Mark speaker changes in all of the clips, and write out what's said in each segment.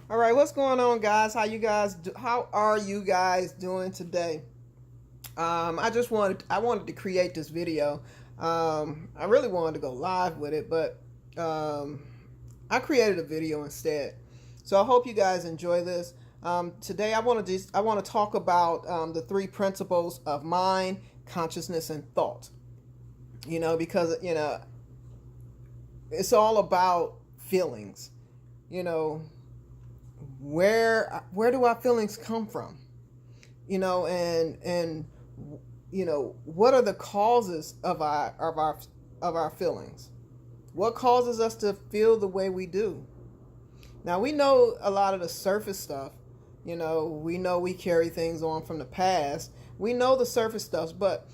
Speaker 1: All right, what's going on, guys? How are you guys doing today? I wanted to create this video. I really wanted to go live with it, but um, I created a video instead. So I hope you guys enjoy this. Today, I want to talk about the three principles of mind, consciousness, and thought. Because it's all about feelings. You know, where do our feelings come from? And what are the causes of our feelings? What causes us to feel the way we do? Now, we know a lot of the surface stuff. We know we carry things on from the past. We know the surface stuff, but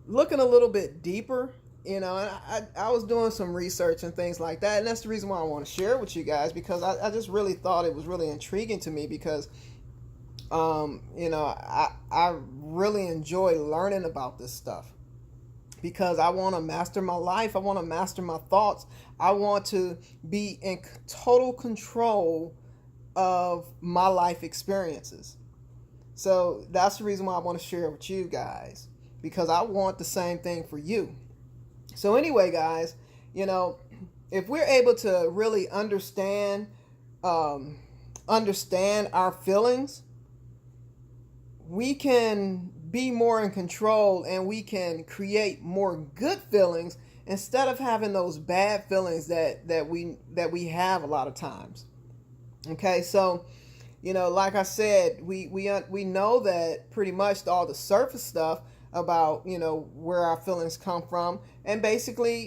Speaker 1: looking a little bit deeper, and I was doing some research and things like that, and that's the reason why I want to share it with you guys, because I just really thought it was really intriguing to me, because I really enjoy learning about this stuff, because I want to master my life. I want to master my thoughts. I want to be in total control of my life experiences. So that's the reason why I want to share it with you guys, because I want the same thing for you. So anyway, guys, if we're able to really understand our feelings, we can be more in control, and we can create more good feelings instead of having those bad feelings that we have a lot of times. Okay, so like I said, we know that pretty much all the surface stuff about where our feelings come from, and basically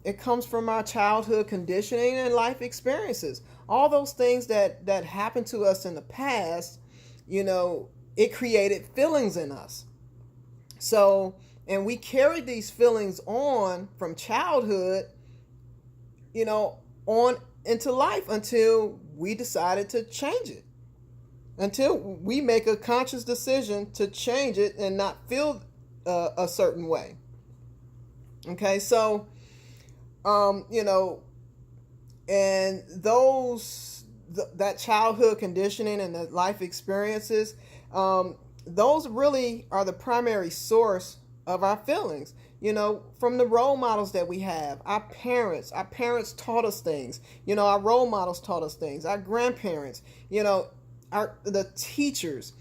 Speaker 1: it comes from our childhood conditioning and life experiences. All those things that happened to us in the past, it created feelings in us. So, and we carried these feelings on from childhood, on into life, until we decided to change it, until we make a conscious decision to change it and not feel a certain way. Okay, so and that childhood conditioning and the life experiences, those really are the primary source of our feelings. From the role models that we have, our parents taught us things. Our role models taught us things. Our grandparents, the teachers,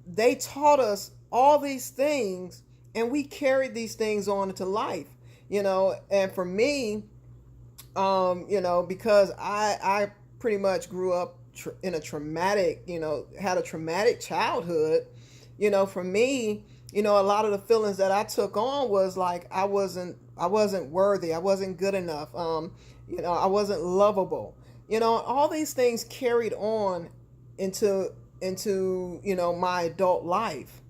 Speaker 1: they taught us all these things, and we carried these things on into life. And for me, because I pretty much grew up in a traumatic, had a traumatic childhood. For me, a lot of the feelings that I took on was like I wasn't worthy, I wasn't good enough, I wasn't lovable. All these things carried on into my adult life,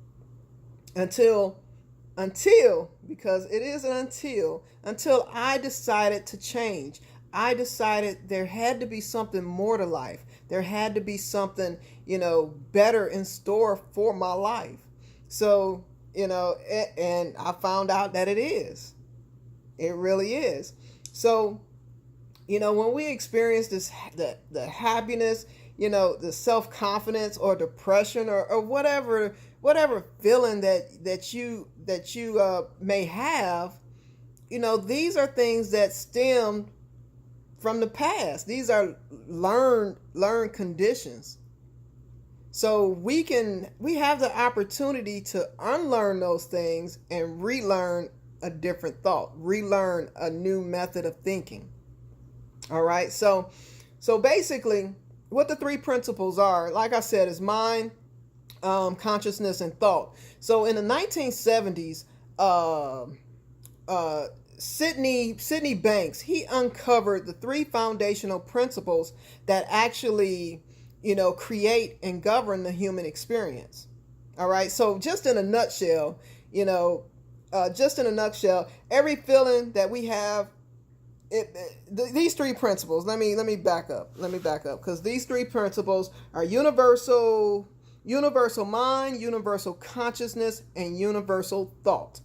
Speaker 1: until because it is an until I decided to change. I decided there had to be something more to life. There had to be something, better in store for my life. So, and I found out that it is. It really is. So, when we experience the happiness, the self-confidence or depression, or whatever feeling that you may have, these are things that stem from the past. These are learned conditions. So we have the opportunity to unlearn those things and relearn a different thought, relearn a new method of thinking. All right. So basically, what the three principles are, like I said, is mind, consciousness, and thought. So in the 1970s, Sydney Banks, he uncovered the three foundational principles that actually, create and govern the human experience. All right. So just in a nutshell, every feeling that we have, these three principles. Let me back up, because these three principles are universal mind, universal consciousness, and universal thought.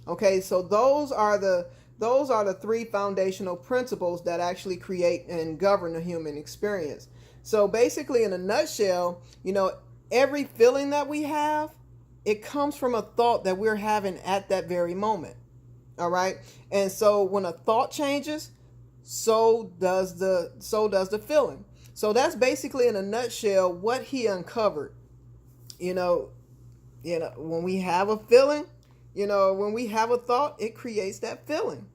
Speaker 1: Okay, so those are the those are the three foundational principles that actually create and govern the human experience. So basically, in a nutshell, every feeling that we have, it comes from a thought that we're having at that very moment. All right. And so when a thought changes, so does the feeling. So that's basically, in a nutshell, what he uncovered. When we have a feeling, when we have a thought, it creates that feeling.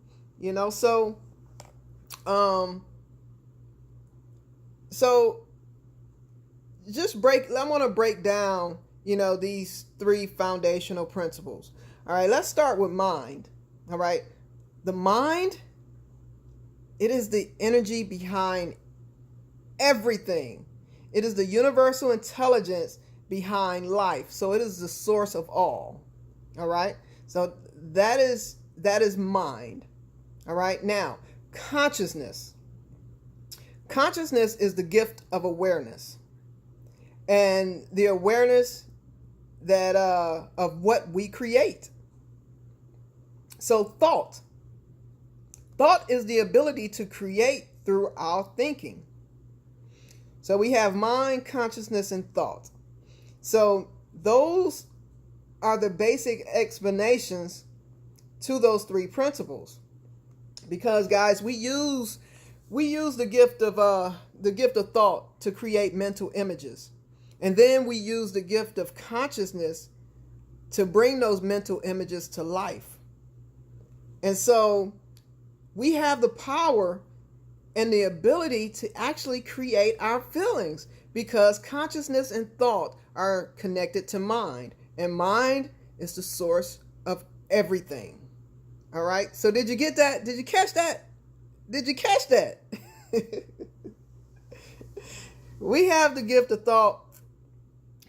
Speaker 1: So I want to break down, these three foundational principles. All right, let's start with mind. All right. The mind, it is the energy behind everything. It is the universal intelligence behind life. So it is the source of all. All right. So that is mind. All right. Now, consciousness. Consciousness is the gift of awareness. And the awareness that of what we create. So thought is the ability to create through our thinking. So we have mind, consciousness, and thought. So those are the basic explanations to those three principles. Because, guys, we use the gift of thought to create mental images. And then we use the gift of consciousness to bring those mental images to life. And so we have the power and the ability to actually create our feelings, because consciousness and thought are connected to mind. And mind is the source of everything. All right. So did you get that? Did you catch that? Did you catch that? We have the gift of thought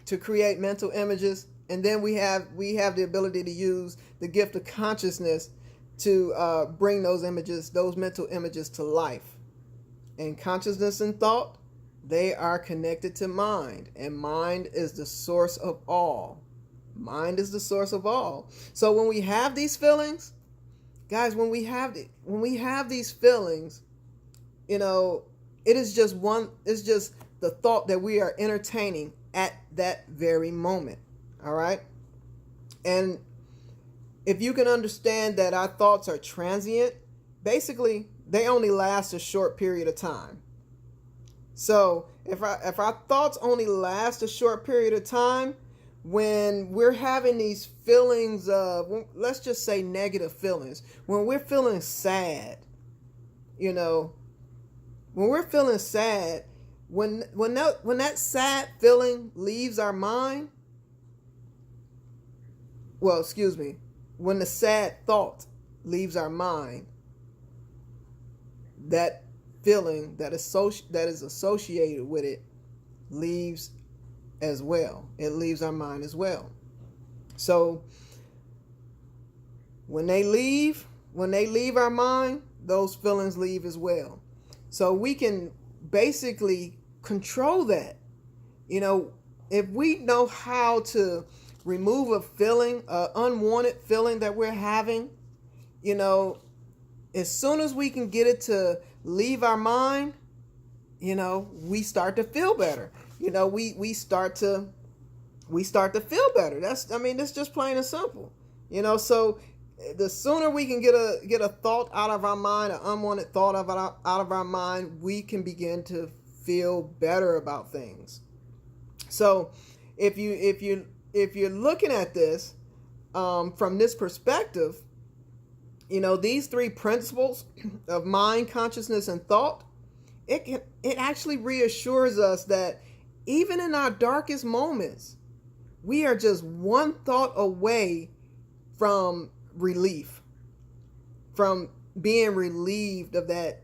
Speaker 1: to create mental images, and then we have the ability to use the gift of consciousness to bring those mental images to life. And consciousness and thought, they are connected to mind, and mind is the source of all. Mind is the source of all. So when we have these feelings, guys, when we have these feelings, it's just the thought that we are entertaining at that very moment. All right. And if you can understand that our thoughts are transient, basically they only last a short period of time. So if our thoughts only last a short period of time, when we're having these feelings of, let's just say, negative feelings, when we're feeling sad, when we're feeling sad, when that sad feeling leaves our mind, when the sad thought leaves our mind, that feeling that is associated with it leaves as well. It leaves our mind as well. So when they leave our mind, those feelings leave as well. So we can basically control that. If we know how to remove a feeling, an unwanted feeling that we're having, as soon as we can get it to leave our mind, we start to feel better. We start to feel better. That's just plain and simple. So the sooner we can get a thought out of our mind, an unwanted thought out of our mind, we can begin to feel better about things. So if you're looking at this from this perspective, these three principles of mind, consciousness, and thought, it actually reassures us that even in our darkest moments, we are just one thought away from relief, from being relieved of that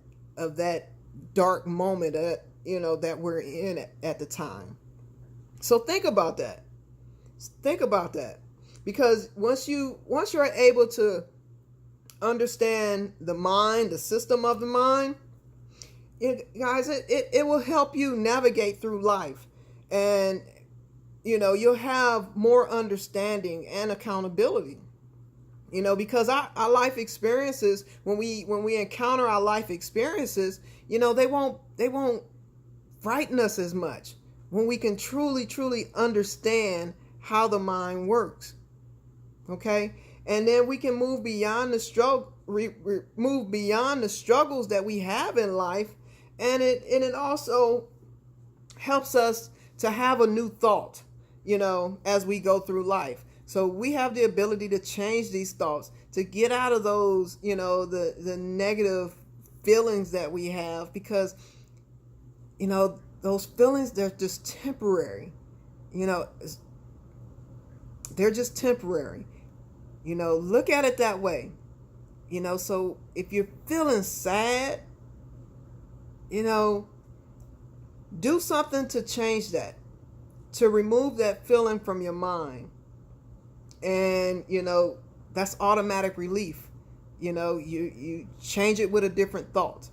Speaker 1: dark moment that we're in at the time. So think about that. Because once you're able to understand the mind, the system of the mind, it will help you navigate through life, and you'll have more understanding and accountability. Because our life experiences, when we encounter our life experiences, they won't frighten us as much when we can truly understand how the mind works. Okay? And then we can move beyond the struggle, move beyond the struggles that we have in life, and it also helps us to have a new thought, as we go through life. So we have the ability to change these thoughts, to get out of those, the negative feelings that we have, because those feelings, they're just temporary. They're just temporary. Look at it that way. So if you're feeling sad, do something to change that, to remove that feeling from your mind. And, that's automatic relief. You change it with a different thought.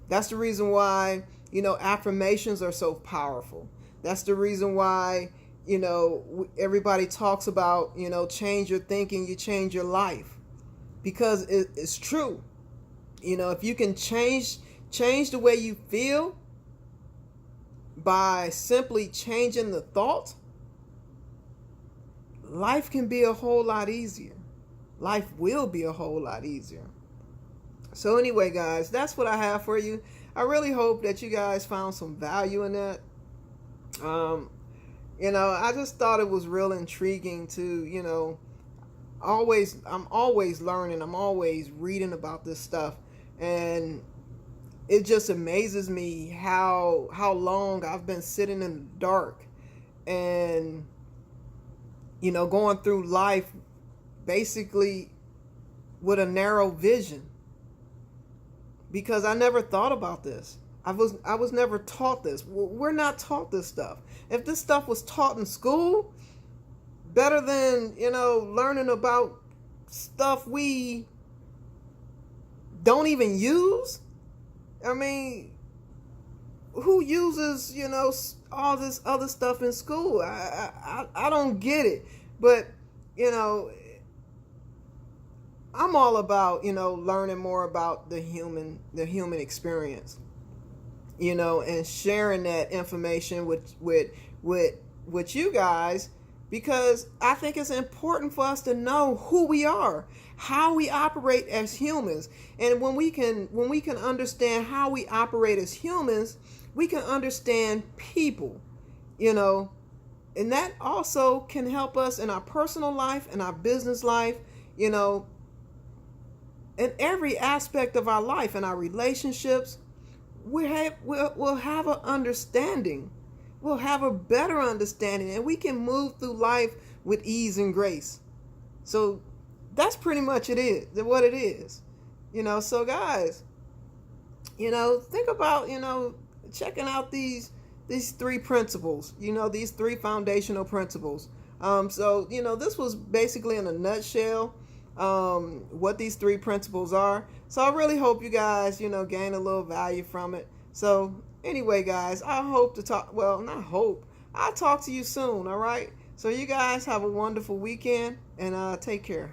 Speaker 1: That's the reason why, affirmations are so powerful. That's the reason why, everybody talks about, change your thinking, you change your life. Because it's true. If you can change the way you feel by simply changing the thought, life can be a whole lot easier. Life will be a whole lot easier. So anyway, guys, that's what I have for you. I really hope that you guys found some value in that. I just thought it was real intriguing to, I'm always learning. I'm always reading about this stuff. And it just amazes me how long I've been sitting in the dark and, going through life basically with a narrow vision, because I never thought about this. I was never taught this. We're not taught this stuff. If this stuff was taught in school, better than, learning about stuff we don't even use. I mean, who uses, all this other stuff in school? I don't get it. But, I'm all about, learning more about the human experience, and sharing that information with you guys, because I think it's important for us to know who we are, how we operate as humans. And when we can understand how we operate as humans, we can understand people, and that also can help us in our personal life, in our business life, in every aspect of our life, in our relationships. We'll have an understanding. We'll have a better understanding, and we can move through life with ease and grace. So that's pretty much what it is. So guys, think about, checking out these three principles, these three foundational principles. So, this was basically in a nutshell, what these three principles are. So I really hope you guys, gain a little value from it. So anyway, guys, I'll talk to you soon. All right. So you guys have a wonderful weekend, and take care.